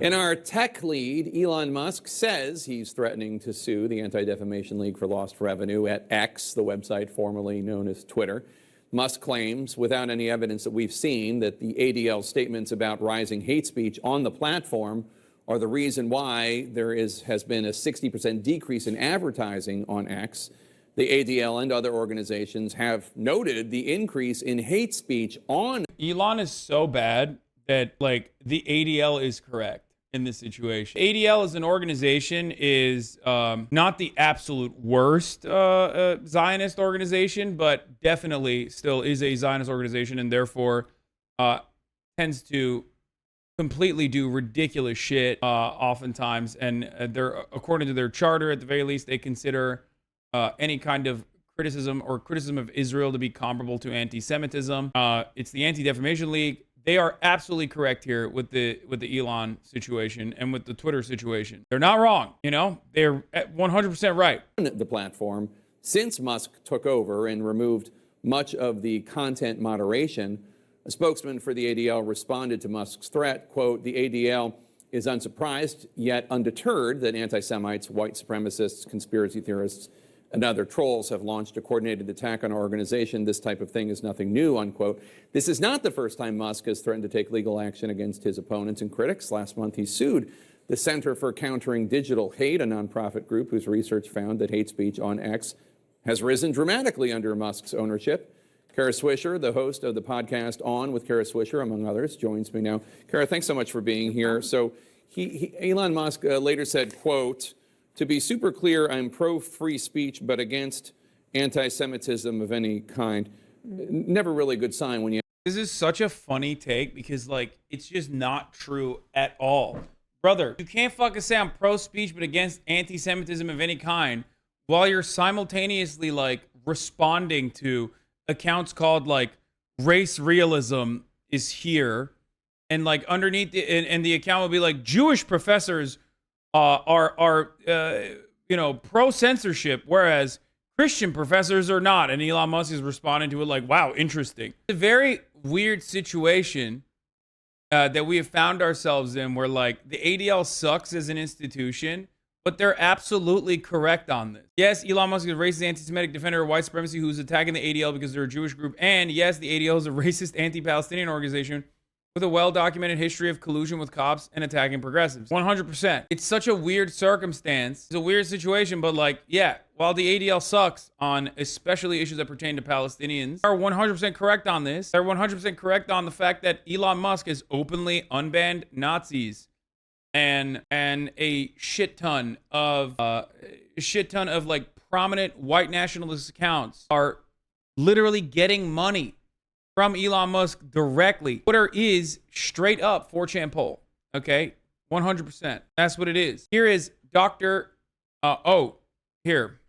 In our tech lead, Elon Musk says he's threatening to sue the Anti-Defamation League for lost revenue at X, the website formerly known as Twitter. Musk claims, without any evidence that we've seen, that the ADL statements about rising hate speech on the platform are the reason why there has been a 60% decrease in advertising on X. The ADL and other organizations have noted the increase in hate speech on. Elon is so bad that, like, the ADL is correct in this situation. ADL as an organization is not the absolute worst Zionist organization, but definitely still is a Zionist organization, and therefore tends to completely do ridiculous shit oftentimes. And they're, according to their charter, at the very least, they consider any kind of criticism of Israel to be comparable to anti-Semitism. It's the Anti-Defamation League. They are absolutely correct here with the Elon situation and with the Twitter situation. They're not wrong, you know? They're 100% right. The platform, since Musk took over and removed much of the content moderation, a spokesman for the ADL responded to Musk's threat, quote, "The ADL is unsurprised yet undeterred that anti-Semites, white supremacists, conspiracy theorists, and other trolls have launched a coordinated attack on our organization. This type of thing is nothing new," unquote. This is not the first time Musk has threatened to take legal action against his opponents and critics. Last month, he sued the Center for Countering Digital Hate, a nonprofit group whose research found that hate speech on X has risen dramatically under Musk's ownership. Kara Swisher, the host of the podcast On with Kara Swisher, among others, joins me now. Kara, thanks so much for being here. So Elon Musk later said, quote, "To be super clear, I'm pro-free speech, but against anti-Semitism of any kind." Never really a good sign when you... This is such a funny take because, like, it's just not true at all. Brother, you can't fucking say I'm pro-speech, but against anti-Semitism of any kind while you're simultaneously, like, responding to accounts called, like, race realism is here. And, like, underneath and the account will be like, Jewish professors are pro-censorship, whereas Christian professors are not. And Elon Musk is responding to it like, wow, interesting. It's a very weird situation that we have found ourselves in where, like, the ADL sucks as an institution, but they're absolutely correct on this. Yes, Elon Musk is a racist anti-Semitic defender of white supremacy who's attacking the ADL because they're a Jewish group. And yes, the ADL is a racist anti-Palestinian organization with a well-documented history of collusion with cops and attacking progressives. 100%. It's such a weird circumstance. It's a weird situation, but, like, yeah, while the ADL sucks on especially issues that pertain to Palestinians, they're 100% correct on this. They're 100% correct on the fact that Elon Musk has openly unbanned Nazis and a shit ton of like prominent white nationalist accounts are literally getting money from Elon Musk directly. Twitter is straight up 4chan poll. Okay? 100%. That's what it is. Here is Dr. Here.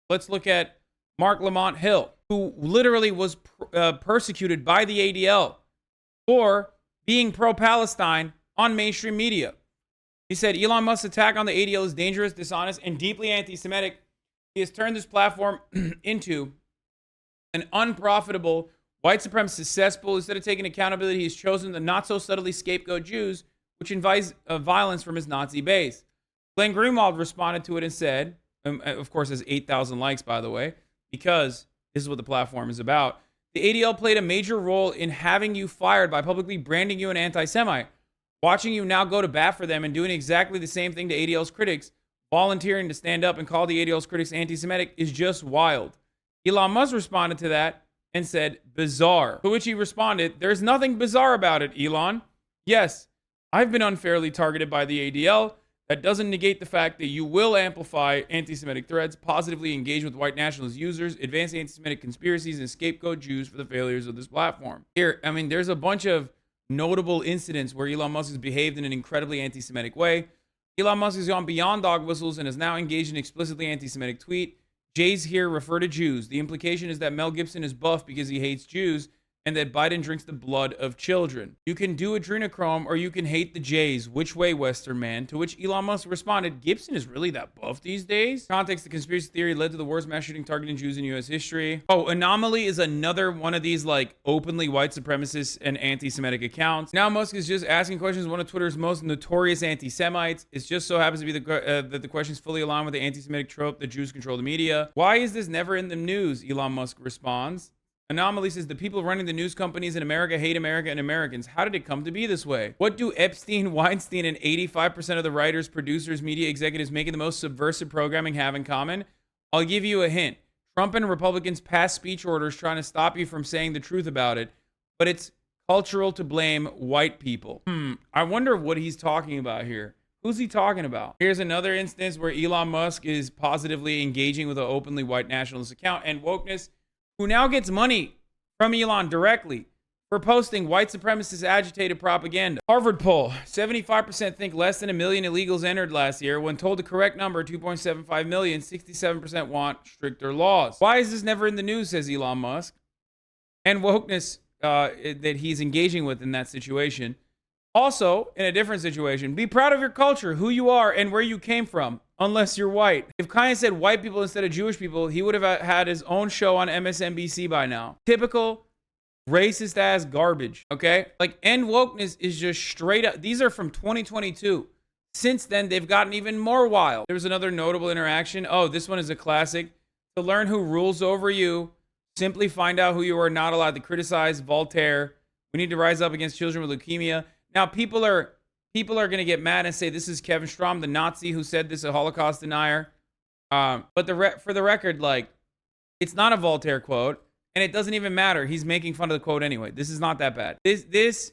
Let's look at Mark Lamont Hill, who literally was persecuted by the ADL for being pro-Palestine on mainstream media. He said, Elon Musk's attack on the ADL is dangerous, dishonest, and deeply anti-Semitic. He has turned this platform into an unprofitable white supremacist cesspool. Instead of taking accountability, he's chosen to not so subtly scapegoat Jews, which invites violence from his Nazi base. Glenn Greenwald responded to it and said, of course, has 8,000 likes, by the way, because this is what the platform is about. The ADL played a major role in having you fired by publicly branding you an anti-Semite. Watching you now go to bat for them and doing exactly the same thing to ADL's critics, volunteering to stand up and call the ADL's critics anti-Semitic, is just wild. Elon Musk responded to that and said, bizarre. To which he responded, there's nothing bizarre about it, Elon. Yes, I've been unfairly targeted by the ADL. That doesn't negate the fact that you will amplify anti-Semitic threats, positively engage with white nationalist users, advance anti-Semitic conspiracies, and scapegoat Jews for the failures of this platform. Here, I mean, there's a bunch of notable incidents where Elon Musk has behaved in an incredibly anti-Semitic way. Elon Musk has gone beyond dog whistles and is now engaged in explicitly anti-Semitic tweet. Jays here refer to Jews. The implication is that Mel Gibson is buff because he hates Jews, and that Biden drinks the blood of children. You can do adrenochrome or you can hate the Jays. Which way, Western man? To which Elon Musk responded, Gibson is really that buff these days? Context, the conspiracy theory led to the worst mass shooting targeting Jews in U.S. history. Oh, Anomaly is another one of these like openly white supremacist and anti-Semitic accounts. Now Musk is just asking questions. One of Twitter's most notorious anti-Semites. It just so happens to be that the questions fully align with the anti-Semitic trope that Jews control the media. Why is this never in the news? Elon Musk responds. Anomaly says the people running the news companies in America hate America and Americans. How did it come to be this way? What do Epstein, Weinstein, and 85% of the writers, producers, media executives making the most subversive programming have in common? I'll give you a hint. Trump and Republicans pass speech orders trying to stop you from saying the truth about it, but it's cultural to blame white people. I wonder what he's talking about here. Who's he talking about? Here's another instance where Elon Musk is positively engaging with an openly white nationalist account and wokeness, who now gets money from Elon directly for posting white supremacist agitated propaganda. Harvard poll, 75% think less than 1 million illegals entered last year. When told the correct number, 2.75 million, 67% want stricter laws. Why is this never in the news, says Elon Musk? And wokeness that he's engaging with in that situation. Also, in a different situation, be proud of your culture, who you are, and where you came from, unless you're white. If Kanye said white people instead of Jewish people, he would have had his own show on MSNBC by now. Typical racist ass garbage, okay? Like, end wokeness is just straight up. These are from 2022. Since then, they've gotten even more wild. There was another notable interaction. Oh, this one is a classic. To learn who rules over you, simply find out who you are not allowed to criticize. Voltaire. We need to rise up against children with leukemia. Now, people are going to get mad and say this is Kevin Strom, the Nazi who said this, a Holocaust denier. But for the record, like, it's not a Voltaire quote, and it doesn't even matter. He's making fun of the quote anyway. This is not that bad. This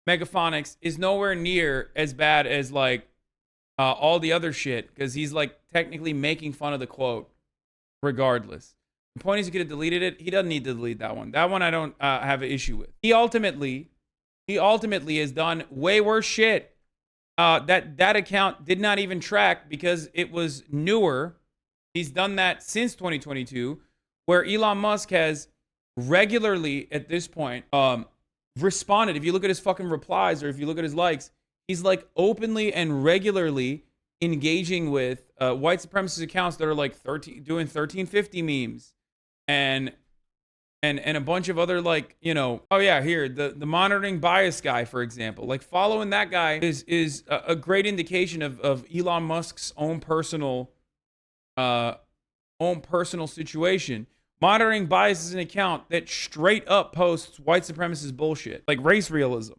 Megaphonics is nowhere near as bad as like all the other shit, because he's like technically making fun of the quote regardless. The point is he could have deleted it. He doesn't need to delete that one. That one I don't have an issue with. He ultimately has done way worse shit. That account did not even track because it was newer. He's done that since 2022, where Elon Musk has regularly at this point responded. If you look at his fucking replies or if you look at his likes, he's like openly and regularly engaging with white supremacist accounts that are like doing 1350 memes and a bunch of other, like, you know, oh yeah, here, the monitoring bias guy, for example. Like, following that guy is a great indication of Elon Musk's own personal situation. Monitoring bias is an account that straight up posts white supremacist bullshit, like race realism,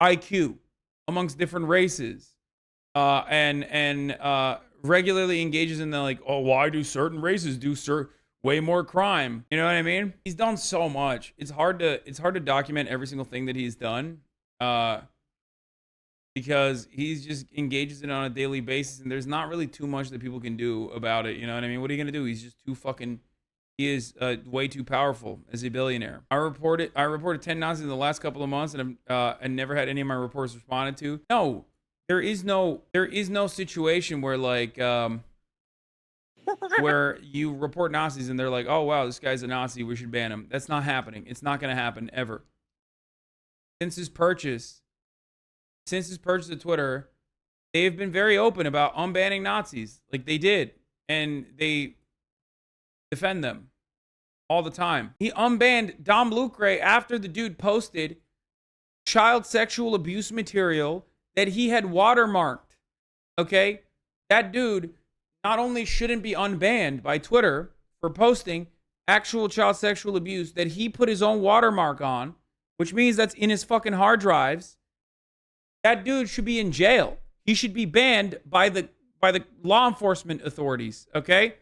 IQ amongst different races, and regularly engages in the, like, oh, why do certain races do way more crime? You know what I mean? He's done so much. It's hard to document every single thing that he's done, because he's just engages in it on a daily basis, and there's not really too much that people can do about it. You know what I mean? What are you gonna do? He's just too fucking. He is way too powerful as a billionaire. I reported 10 Nazis in the last couple of months, and never had any of my reports responded to. No, there is no situation where, like, where you report Nazis and they're like, oh wow, this guy's a Nazi, we should ban him. That's not happening. It's not going to happen ever. Since his purchase of Twitter, they've been very open about unbanning Nazis. Like, they did, and they defend them all the time. He unbanned Dom Lucre after the dude posted child sexual abuse material that he had watermarked. Okay? That dude not only shouldn't be unbanned by Twitter for posting actual child sexual abuse that he put his own watermark on, which means that's in his fucking hard drives. That dude should be in jail. He should be banned by the law enforcement authorities, okay?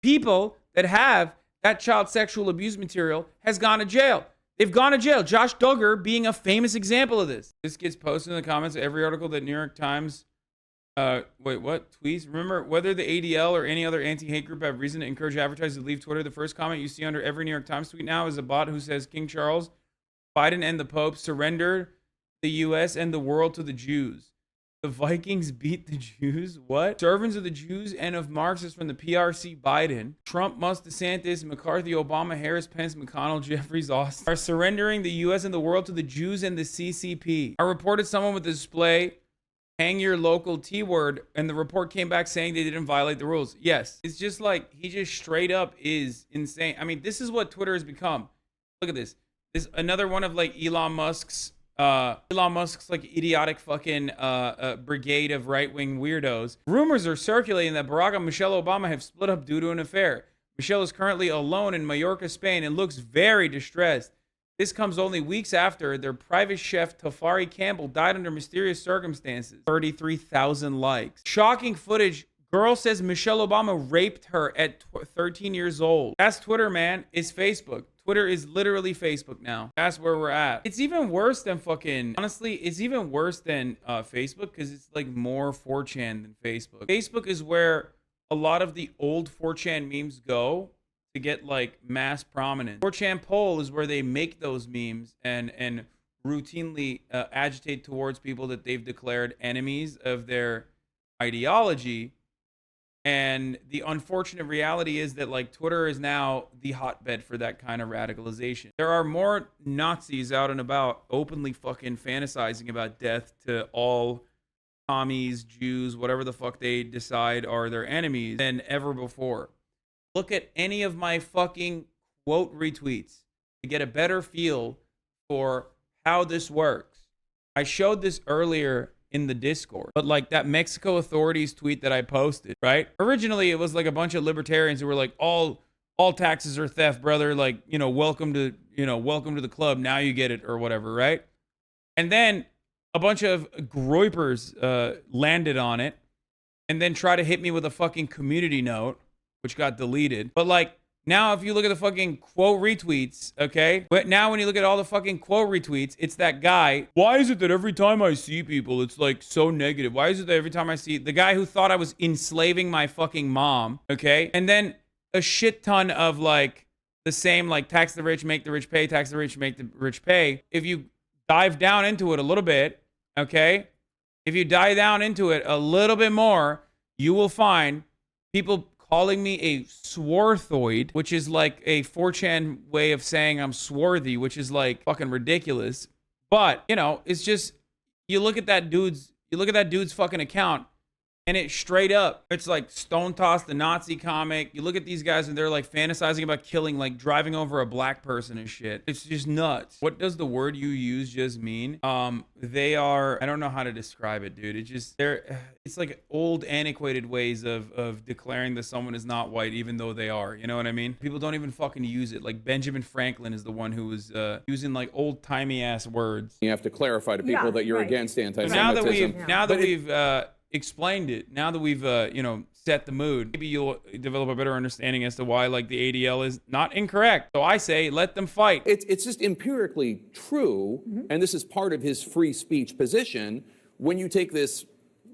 People that have that child sexual abuse material has gone to jail. They've gone to jail. Josh Duggar being a famous example of this. This gets posted in the comments of every article that New York Times tweets. Remember, whether the ADL or any other anti-hate group have reason to encourage advertisers to leave Twitter, the first comment you see under every New York Times tweet now is a bot who says King Charles, Biden and the Pope surrendered the U.S. and the world to the Jews. The Vikings beat the Jews? What? Servants of the Jews and of Marxists from the PRC Biden, Trump, Musk, DeSantis, McCarthy, Obama, Harris, Pence, McConnell, Jeffries, Austin are surrendering the U.S. and the world to the Jews and the CCP. I reported someone with a display, hang your local T-word, and the report came back saying they didn't violate the rules. Yes. It's just like, he just straight up is insane. I mean, this is what Twitter has become. Look at this. This is another one of like Elon Musk's like idiotic fucking brigade of right-wing weirdos. Rumors are circulating that Barack and Michelle Obama have split up due to an affair. Michelle is currently alone in Mallorca, Spain, and looks very distressed. This comes only weeks after their private chef Tafari Campbell died under mysterious circumstances. 33,000 likes. Shocking footage. Girl says Michelle Obama raped her at 13 years old. That's Twitter, man. It's Facebook. Twitter is literally Facebook now. That's where we're at. It's even worse than fucking, honestly, it's even worse than Facebook because it's like more 4chan than Facebook. Facebook is where a lot of the old 4chan memes go to get like mass prominence. 4chan poll is where they make those memes and routinely agitate towards people that they've declared enemies of their ideology. And the unfortunate reality is that like Twitter is now the hotbed for that kind of radicalization. There are more Nazis out and about openly fucking fantasizing about death to all commies, Jews, whatever the fuck they decide are their enemies than ever before. Look at any of my fucking quote retweets to get a better feel for how this works. I showed this earlier in the Discord, but like that Mexico authorities tweet that I posted, right? Originally, it was like a bunch of libertarians who were like, all taxes are theft, brother. Like, welcome to the club. Now you get it or whatever, right? And then a bunch of groypers landed on it and then try to hit me with a fucking community note, which got deleted. But like, now, if you look at the fucking quote retweets, okay? But now when you look at all the fucking quote retweets, it's that guy. Why is it that every time I see people, it's like so negative? Why is it that every time I see the guy who thought I was enslaving my fucking mom, okay? And then a shit ton of like the same, like tax the rich, make the rich pay, tax the rich, make the rich pay. If you dive down into it a little bit, okay? If you dive down into it a little bit more, you will find people calling me a swarthoid, which is like a 4chan way of saying I'm swarthy, which is like fucking ridiculous. But, it's just, you look at that dude's fucking account and it straight up, it's like Stone Toss, the Nazi comic. You look at these guys and they're like fantasizing about killing, like driving over a black person and shit. It's just nuts. What does the word you use just mean? They are, I don't know how to describe it, dude. It's like old antiquated ways of declaring that someone is not white, even though they are, you know what I mean? People don't even fucking use it. Like Benjamin Franklin is the one who was using like old timey ass words. You have to clarify to people that you're against anti-Semitism. Now that we've explained it, now that we've set the mood, maybe you'll develop a better understanding as to why like the ADL is not incorrect. So I say let them fight. It's just empirically true, and this is part of his free speech position. When you take this,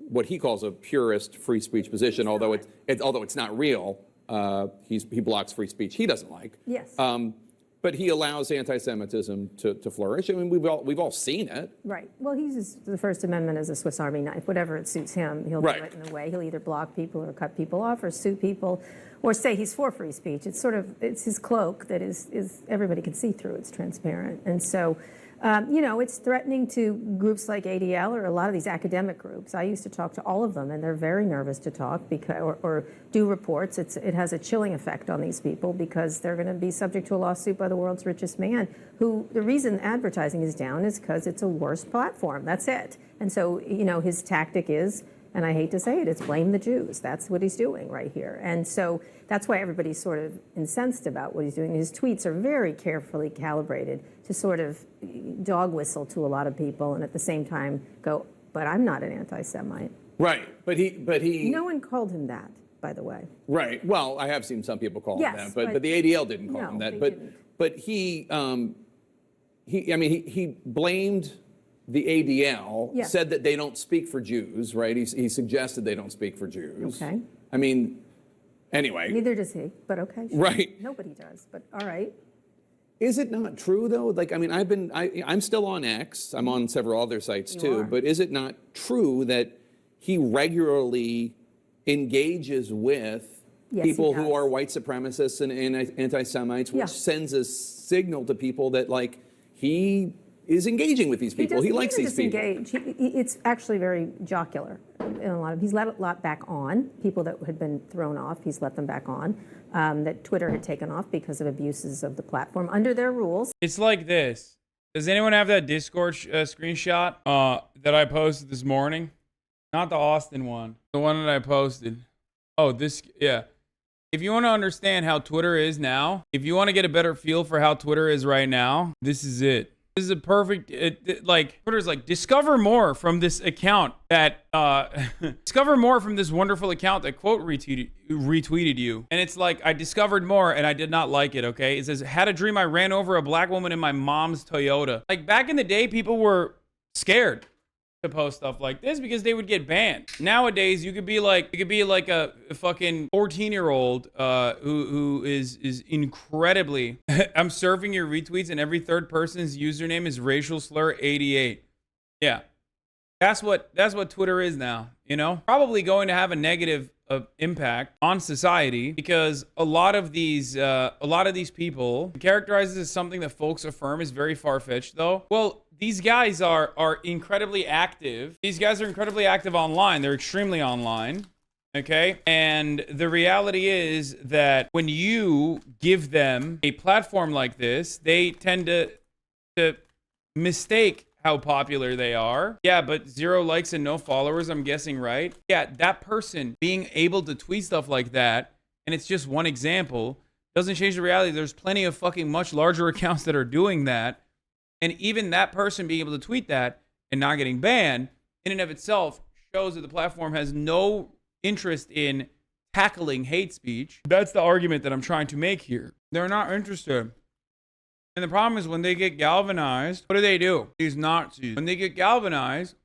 what he calls a purist free speech position, although it's not real, he blocks free speech he doesn't like. Yes. But he allows anti-Semitism to flourish. I mean, we've all seen it. Right. Well, he uses the First Amendment as a Swiss Army knife. Whatever it suits him, he'll do it in a way. He'll either block people or cut people off or sue people or say he's for free speech. It's his cloak that is everybody can see through. It's transparent. And so, it's threatening to groups like ADL or a lot of these academic groups. I used to talk to all of them, and they're very nervous to talk or do reports. It has a chilling effect on these people because they're going to be subject to a lawsuit by the world's richest man, who the reason advertising is down is because it's a worse platform. That's it. And so, his tactic is, and I hate to say it, it's blame the Jews. That's what he's doing right here. And so that's why everybody's sort of incensed about what he's doing. His tweets are very carefully calibrated to sort of dog whistle to a lot of people and at the same time go, but I'm not an anti-Semite. Right, but he. No one called him that, by the way. Right. Well, I have seen some people call him that, but the ADL didn't call him that. But he blamed the ADL, said that they don't speak for Jews, right? He suggested they don't speak for Jews. Okay. I mean, anyway. Neither does he, but okay. Sure. Right. Nobody does, but all right. Is it not true though? Like, I mean, I'm still on X. I'm on several other sites too. are. But is it not true that he regularly engages with Yes, he people who does. are white supremacists and anti-Semites, which Yeah. sends a signal to people that like he is engaging with these people. He likes these people. It's actually very jocular. In a lot of, he's let a lot back on, people that had been thrown off, he's let them back on, that Twitter had taken off because of abuses of the platform under their rules. It's like this. Does anyone have that Discord screenshot that I posted this morning? Not the Austin one. The one that I posted. Oh, this, yeah. If you want to understand how Twitter is now, if you want to get a better feel for how Twitter is right now, this is it. This is a perfect, like, Twitter's like, discover more from this account that, discover more from this wonderful account that quote retweeted you. And it's like, I discovered more and I did not like it, okay? It says, had a dream I ran over a black woman in my mom's Toyota. Like, back in the day, people were scared to post stuff like this because they would get banned. Nowadays, you could be like a fucking 14-year-old who is incredibly. I'm surfing your retweets, and every third person's username is racial slur 88. Yeah, that's what Twitter is now. You know, probably going to have a negative impact on society because a lot of these people characterized as something that folks affirm is very far-fetched. Though, well. These guys are incredibly active. These guys are incredibly active online. They're extremely online, okay? And the reality is that when you give them a platform like this, they tend to mistake how popular they are. Yeah, but 0 likes and no followers, I'm guessing, right? Yeah, that person being able to tweet stuff like that, and it's just one example, doesn't change the reality. There's plenty of fucking much larger accounts that are doing that. And even that person being able to tweet that and not getting banned in and of itself shows that the platform has no interest in tackling hate speech. That's the argument that I'm trying to make here. They're not interested. And the problem is when they get galvanized, what do? These Nazis. When they get galvanized,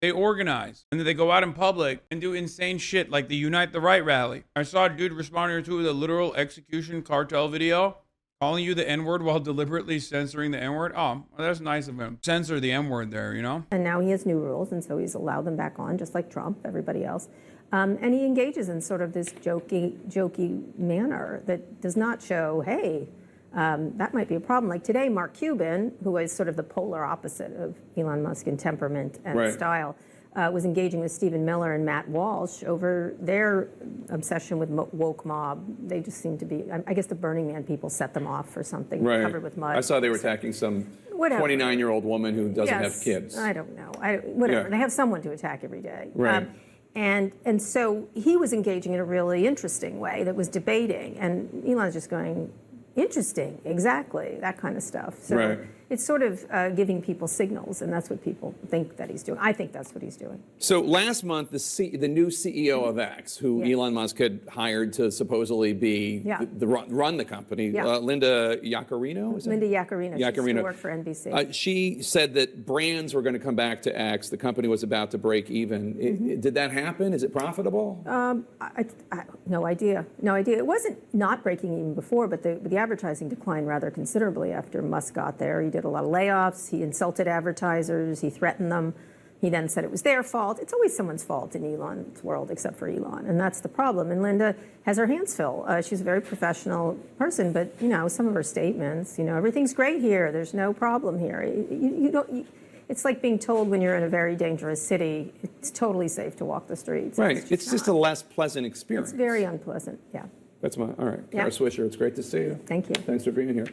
they organize. And then they go out in public and do insane shit like the Unite the Right rally. I saw a dude responding to a literal execution cartel video. Calling you the N-word while deliberately censoring the N-word? Oh, well, that's nice of him. Censor the N-word there, you know? And now he has new rules, and so he's allowed them back on, just like Trump, everybody else. And he engages in sort of this jokey manner that does not show, hey, that might be a problem. Like today, Mark Cuban, who is sort of the polar opposite of Elon Musk in temperament and style, was engaging with Stephen Miller and Matt Walsh over their obsession with woke mob. They just seem to be, I guess the Burning Man people set them off for something covered with mud. I saw they were attacking some 29-year-old woman who doesn't have kids. I don't know. Whatever. They have someone to attack every day. Right. And so he was engaging in a really interesting way that was debating. And Elon's just going, interesting, exactly, that kind of stuff. So it's sort of giving people signals, and that's what people think that he's doing. I think that's what he's doing. So last month, the new CEO of X, who Elon Musk had hired to supposedly be run the company, Linda Yaccarino, is it? Linda Yaccarino. She used to work for NBC. She said that brands were going to come back to X. The company was about to break even. Did that happen? Is it profitable? No idea. No idea. It wasn't not breaking even before, but the advertising declined rather considerably after Musk got there. He did a lot of layoffs. He insulted advertisers. He threatened them. He then said it was their fault. It's always someone's fault in Elon's world, except for Elon, and that's the problem. And Linda has her hands full. She's a very professional person, but some of her statements, everything's great here. There's no problem here. It's like being told when you're in a very dangerous city, it's totally safe to walk the streets. Right. It's just a less pleasant experience. It's very unpleasant. Yeah. That's all right. Kara Swisher, it's great to see you. Thank you. Thanks for being here.